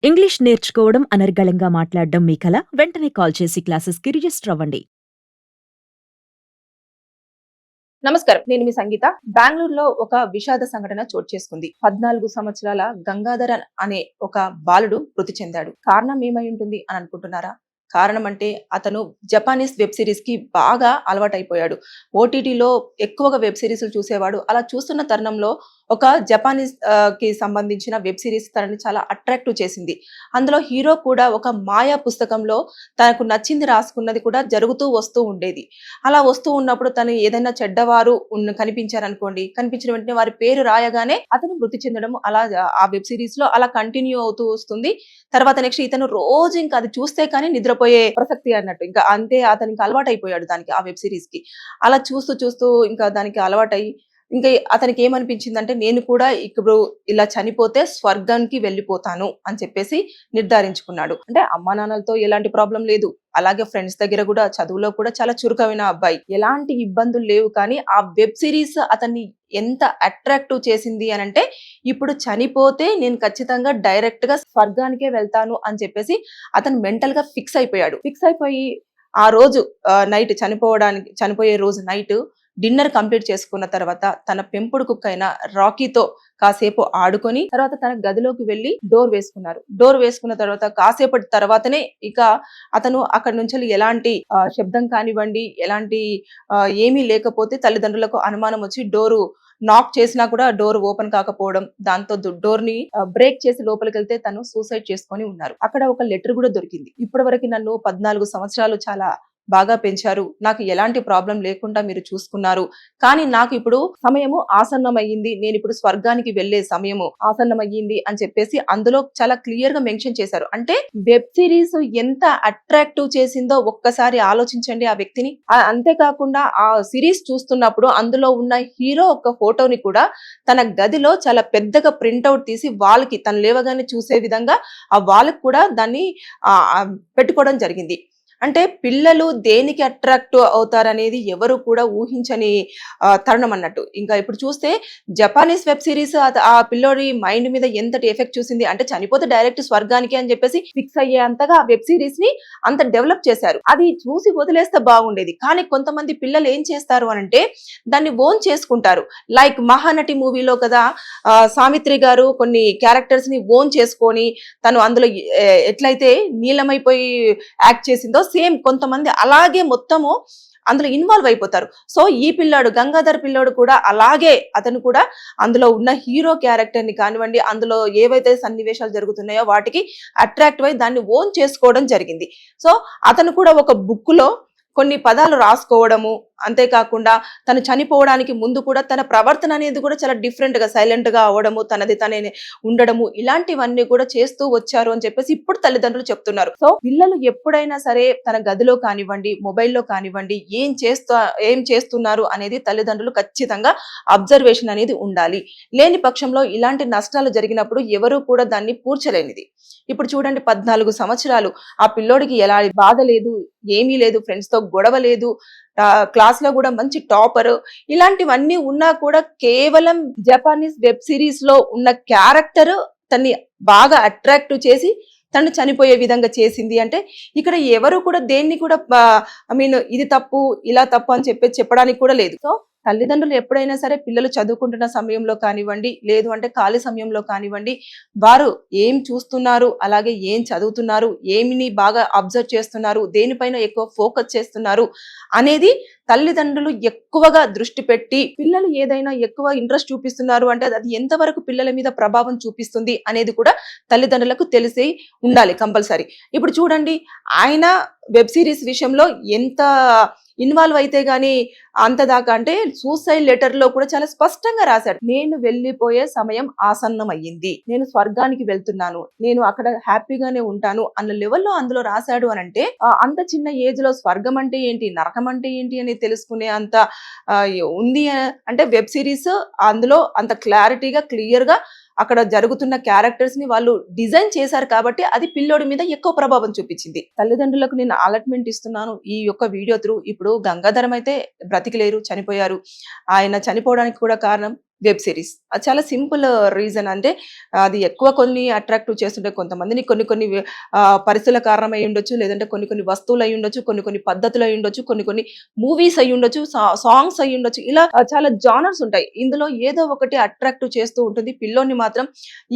English నేర్చుకోవడం అనర్గళంగా మాట్లాడడం మీ కల? వెంటనే కాల్ చేసి క్లాసెస్‌కి రిజిస్టర్ అవ్వండి. నమస్కారం. నేను మీ సంగీత. బెంగుళూరులో ఒక విషాద సంఘటన చోటు చేసుకుంది. 14 సంవత్సరాల గంగాధరన్ అనే ఒక బాలుడు మృతి చెందాడు. కారణం ఏమై ఉంటుంది అని అనుకుంటున్నారా? కారణం అంటే అతను జపానీస్ వెబ్ సీరీస్‌కి బాగా అలవాటైపోయాడు. ఓటీటీలో ఎక్కువగా వెబ్ సీరీస్‌లు చూసేవాడు. అలా చూస్తున్న తరుణంలో ఒక జపానీస్ కి సంబంధించిన వెబ్ సీరీస్ తనని చాలా అట్రాక్టివ్ చేసింది. అందులో హీరో కూడా ఒక మాయా పుస్తకంలో తనకు నచ్చింది రాసుకున్నది కూడా జరుగుతూ వస్తూ ఉండేది. అలా వస్తూ ఉన్నప్పుడు తను ఏదైనా చెడ్డవారు కనిపించారనుకోండి, కనిపించిన వెంటనే వారి పేరు రాయగానే అతను మృతి చెందడం అలా ఆ వెబ్ సీరీస్‌లో అలా కంటిన్యూ అవుతూ వస్తుంది. తర్వాత నెక్స్ట్ ఇతను రోజు ఇంకా అది చూస్తే కానీ నిద్రపోయే ప్రసక్తి అన్నట్టు. ఇంకా అంతే అతనికి అలవాటైపోయాడు దానికి ఆ వెబ్ సీరీస్‌కి. అలా చూస్తూ చూస్తూ ఇంకా దానికి అలవాటై ఇంకా అతనికి ఏమనిపించిందంటే నేను కూడా ఇప్పుడు ఇలా చనిపోతే స్వర్గానికి వెళ్ళిపోతాను అని చెప్పేసి నిర్ధారించుకున్నాడు. అంటే అమ్మా నాన్నలతో ఎలాంటి ప్రాబ్లం లేదు. అలాగే ఫ్రెండ్స్ దగ్గర కూడా చదువులో కూడా చాలా చురుకైన అబ్బాయి. ఎలాంటి ఇబ్బందులు లేవు కానీ ఆ వెబ్ సిరీస్ అతన్ని ఎంత అట్రాక్టివ్ చేసింది అనంటే ఇప్పుడు చనిపోతే నేను ఖచ్చితంగా డైరెక్ట్ గా స్వర్గానికే వెళ్తాను అని చెప్పేసి అతను మెంటల్ గా ఫిక్స్ అయిపోయాడు. ఫిక్స్ అయిపోయి ఆ రోజు నైట్ చనిపోయే రోజు నైట్ డిన్నర్ కంప్లీట్ చేసుకున్న తర్వాత తన పెంపుడు కుక్క అయిన రాకీతో కాసేపు ఆడుకొని తర్వాత తన గదిలోకి వెళ్లి డోర్ వేసుకున్నారు. డోర్ వేసుకున్న తర్వాత కాసేపటి తర్వాతనే ఇక అతను అక్కడి నుంచి ఎలాంటి శబ్దం కానివ్వండి, ఎలాంటి ఏమీ లేకపోతే తల్లిదండ్రులకు అనుమానం వచ్చి డోరు నాక్ చేసినా కూడా డోర్ ఓపెన్ కాకపోవడం, దాంతో డోర్ ని బ్రేక్ చేసి లోపలికి వెళ్తే తను సూసైడ్ చేసుకొని ఉన్నారు. అక్కడ ఒక లెటర్ కూడా దొరికింది. ఇప్పటివరకు నన్ను 14 సంవత్సరాలు చాలా బాగా పెంచారు. నాకు ఎలాంటి ప్రాబ్లం లేకుండా మీరు చూసుకున్నారు. కానీ నాకు ఇప్పుడు సమయము ఆసన్నమయ్యింది. నేను ఇప్పుడు స్వర్గానికి వెళ్ళే సమయము ఆసన్నమయ్యింది అని చెప్పేసి అందులో చాలా క్లియర్ గా మెన్షన్ చేశారు. అంటే వెబ్ సిరీస్ ఎంత అట్రాక్టివ్ చేసిందో ఒక్కసారి ఆలోచించండి ఆ వ్యక్తిని. అంతేకాకుండా ఆ సిరీస్ చూస్తున్నప్పుడు అందులో ఉన్న హీరో ఒక ఫోటోని కూడా తన గదిలో చాలా పెద్దగా ప్రింట్అవుట్ తీసి వాళ్ళకి తను లేవగానే చూసే విధంగా ఆ వాళ్ళకి కూడా దాన్ని పెట్టుకోవడం జరిగింది. అంటే పిల్లలు దేనికి అట్రాక్ట్ అవుతారనేది ఎవరు కూడా ఊహించని తరుణం అన్నట్టు. ఇంకా ఇప్పుడు చూస్తే జపానీస్ వెబ్ సిరీస్ ఆ పిల్లోడి మైండ్ మీద ఎంతటి ఎఫెక్ట్ చూసింది అంటే చనిపోతే డైరెక్ట్ స్వర్గానికి అని చెప్పేసి ఫిక్స్ అయ్యే అంతగా ఆ వెబ్ సిరీస్ ని అంత డెవలప్ చేశారు. అది చూసి వదిలేస్తే బాగుండేది. కానీ కొంతమంది పిల్లలు ఏం చేస్తారు అనంటే దాన్ని ఓన్ చేసుకుంటారు. లైక్ మహానటి మూవీలో కదా సావిత్రి గారు కొన్ని క్యారెక్టర్స్ ని ఓన్ చేసుకొని తను అందులో ఎట్లయితే నీలమైపోయి యాక్ట్ చేసిందో సేమ్ కొంతమంది అలాగే మొత్తము అందులో ఇన్వాల్వ్ అయిపోతారు. సో ఈ పిల్లాడు గంగాధర్ పిల్లాడు కూడా అలాగే అతను కూడా అందులో ఉన్న హీరో క్యారెక్టర్ ని కానివ్వండి, అందులో ఏవైతే సన్నివేశాలు జరుగుతున్నాయో వాటికి అట్రాక్ట్ అయి దాన్ని ఓన్ చేసుకోవడం జరిగింది. సో అతను కూడా ఒక బుక్ లో కొన్ని పదాలు రాసుకోవడము, అంతేకాకుండా తను చనిపోవడానికి ముందు కూడా తన ప్రవర్తన అనేది కూడా చాలా డిఫరెంట్ గా సైలెంట్ గా అవడము, తనది తనే ఉండడము, ఇలాంటివన్నీ కూడా చేస్తూ వచ్చారు అని చెప్పేసి ఇప్పుడు తల్లిదండ్రులు చెప్తున్నారు. సో పిల్లలు ఎప్పుడైనా సరే తన గదిలో కానివ్వండి, మొబైల్లో కానివ్వండి ఏం చేస్తున్నారు అనేది తల్లిదండ్రులు ఖచ్చితంగా అబ్జర్వేషన్ అనేది ఉండాలి. లేని పక్షంలో ఇలాంటి నష్టాలు జరిగినప్పుడు ఎవరు కూడా దాన్ని పూడ్చలేనిది. ఇప్పుడు చూడండి 14 సంవత్సరాలు ఆ పిల్లోడికి ఎలా బాధ లేదు, ఏమీ లేదు, ఫ్రెండ్స్ తో గొడవ లేదు, క్లాస్ లో కూడా మంచి టాపర్, ఇలాంటివన్నీ ఉన్నా కూడా కేవలం జపానీస్ వెబ్ సిరీస్ లో ఉన్న క్యారెక్టర్ తన్ని బాగా అట్రాక్టివ్ చేసి తను చనిపోయే విధంగా చేసింది. అంటే ఇక్కడ ఎవరు కూడా దేన్ని కూడా ఇది తప్పు ఇలా తప్పు అని చెప్పడానికి కూడా లేదు. సో తల్లిదండ్రులు ఎప్పుడైనా సరే పిల్లలు చదువుకుంటున్న సమయంలో కానివ్వండి, లేదు అంటే ఖాళీ సమయంలో కానివ్వండి, వారు ఏం చూస్తున్నారు, అలాగే ఏం చదువుతున్నారు, ఏమిని బాగా అబ్జర్వ్ చేస్తున్నారు, దేనిపైన ఎక్కువ ఫోకస్ చేస్తున్నారు అనేది తల్లిదండ్రులు ఎక్కువగా దృష్టి పెట్టి పిల్లలు ఏదైనా ఎక్కువ ఇంట్రెస్ట్ చూపిస్తున్నారు అంటే అది ఎంతవరకు పిల్లల మీద ప్రభావం చూపిస్తుంది అనేది కూడా తల్లిదండ్రులకు తెలిసి ఉండాలి కంపల్సరీ. ఇప్పుడు చూడండి ఆయన వెబ్ సిరీస్ విషయంలో ఎంత ఇన్వాల్వ్ అయితే గానీ అంతదాకా అంటే సూసైడ్ లెటర్ లో కూడా చాలా స్పష్టంగా రాశాడు. నేను వెళ్ళిపోయే సమయం ఆసన్నమయ్యింది, నేను స్వర్గానికి వెళ్తున్నాను, నేను అక్కడ హ్యాపీగానే ఉంటాను అన్న లెవెల్లో అందులో రాశాడు అని అంటే అంత చిన్న ఏజ్ లో స్వర్గం అంటే ఏంటి, నరకం అంటే ఏంటి అని తెలుసుకునే అంత ఉంది అంటే వెబ్ సిరీస్ అందులో అంత క్లారిటీగా క్లియర్ గా అక్కడ జరుగుతున్న క్యారెక్టర్స్ ని వాళ్ళు డిజైన్ చేశారు కాబట్టి అది పిల్లోడి మీద ఎక్కువ ప్రభావం చూపించింది. తల్లిదండ్రులకు నేను అలాట్మెంట్ ఇస్తున్నాను ఈ యొక్క వీడియో త్రూ. ఇప్పుడు గంగాధరం అయితే బ్రతికిలేరు, చనిపోయారు. ఆయన చనిపోవడానికి కూడా కారణం వెబ్ సిరీస్. అది చాలా సింపుల్ రీజన్. అంటే అది ఎక్కువ కొన్ని అట్రాక్టివ్ చేస్తుంటాయి కొంతమందిని. కొన్ని పరిస్థితుల కారణమై ఉండొచ్చు. లేదంటే కొన్ని వస్తువులు అయి ఉండొచ్చు. కొన్ని పద్ధతులు అయి ఉండొచ్చు. కొన్ని మూవీస్ అయి ఉండొచ్చు. సాంగ్స్ అయి ఉండొచ్చు. ఇలా చాలా జానర్స్ ఉంటాయి. ఇందులో ఏదో ఒకటి అట్రాక్టివ్ చేస్తూ ఉంటుంది. పిల్లోడిని మాత్రం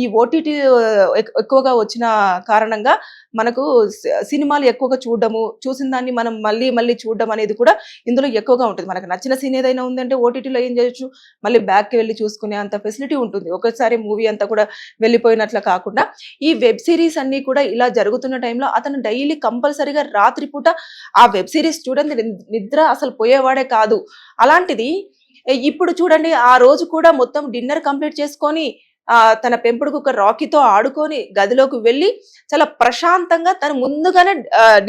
ఈ ఓటీటీ ఎక్కువగా వచ్చిన కారణంగా మనకు సినిమాలు ఎక్కువగా చూడడము, చూసిన దాన్ని మనం మళ్ళీ చూడడం అనేది కూడా ఇందులో ఎక్కువగా ఉంటుంది. మనకు నచ్చిన సీన్ ఏదైనా ఉందంటే ఓటీటీలో ఏం చేయొచ్చు, మళ్ళీ బ్యాక్‌కి వెళ్లి చూసుకునే అంత ఫెసిలిటీ ఉంటుంది. ఒకేసారి మూవీ అంతా కూడా వెళ్ళిపోయినట్ల కాకుండా ఈ వెబ్ సీరీస్ అన్నీ కూడా ఇలా జరుగుతున్న టైంలో అతను డైలీ కంపల్సరీగా రాత్రిపూట ఆ వెబ్ సీరీస్ చూడండి నిద్ర అసలు పోయేవాడే కాదు. అలాంటిది ఇప్పుడు చూడండి ఆ రోజు కూడా మొత్తం డిన్నర్ కంప్లీట్ చేసుకొని తన పెంపుడు కుక్క రాకీతో ఆడుకొని గదిలోకి వెళ్ళి చాలా ప్రశాంతంగా తను ముందుగానే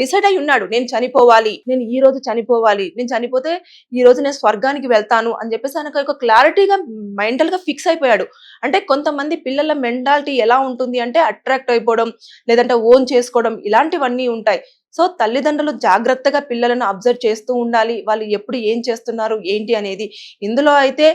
డిసైడ్ అయి ఉన్నాడు. నేను చనిపోవాలి, నేను ఈ రోజు చనిపోవాలి, నేను చనిపోతే ఈ రోజు నేను స్వర్గానికి వెళ్తాను అని చెప్పేసి ఆయనకు ఒక క్లారిటీగా మెంటల్ గా ఫిక్స్ అయిపోయాడు. అంటే కొంతమంది పిల్లల మెంటాలిటీ ఎలా ఉంటుంది అంటే అట్రాక్ట్ అయిపోవడం, లేదంటే ఓన్ చేసుకోవడం, ఇలాంటివన్నీ ఉంటాయి. సో తల్లిదండ్రులు జాగ్రత్తగా పిల్లలను అబ్జర్వ్ చేస్తూ ఉండాలి. వాళ్ళు ఎప్పుడు ఏం చేస్తున్నారు ఏంటి అనేది. ఇందులో అయితే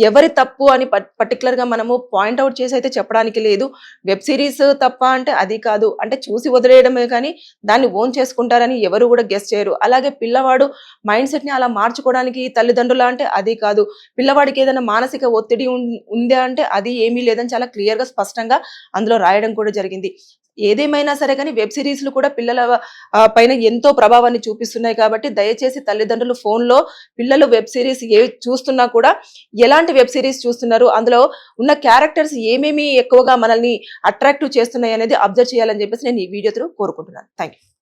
ఎవరి తప్పు అని పర్టికులర్ గా మనము పాయింట్ అవుట్ చేసి అయితే చెప్పడానికి లేదు. వెబ్ సిరీస్ తప్ప అంటే అది కాదు. అంటే చూసి వదిలేయడమే కానీ దాన్ని ఓన్ చేసుకుంటారని ఎవరు కూడా గెస్ చేయరు. అలాగే పిల్లవాడు మైండ్ సెట్ ని అలా మార్చుకోవడానికి తల్లిదండ్రులు అంటే అది కాదు. పిల్లవాడికి ఏదైనా మానసిక ఒత్తిడి ఉందా అంటే అది ఏమీ లేదని చాలా క్లియర్ గా స్పష్టంగా అందులో రాయడం కూడా జరిగింది. ఏదేమైనా సరే కానీ వెబ్ సిరీస్లు కూడా పిల్లల పైన ఎంతో ప్రభావాన్ని చూపిస్తున్నాయి కాబట్టి దయచేసి తల్లిదండ్రులు ఫోన్లో పిల్లలు వెబ్ సిరీస్ చూస్తున్నా కూడా ఎలాంటి వెబ్ సిరీస్ చూస్తున్నారు, అందులో ఉన్న క్యారెక్టర్స్ ఏమేమి ఎక్కువగా మనల్ని అట్రాక్టివ్ చేస్తున్నాయి అనేది అబ్జర్వ్ చేయాలని చెప్పేసి నేను ఈ వీడియో త్రూ కోరుకుంటున్నాను. Thank you.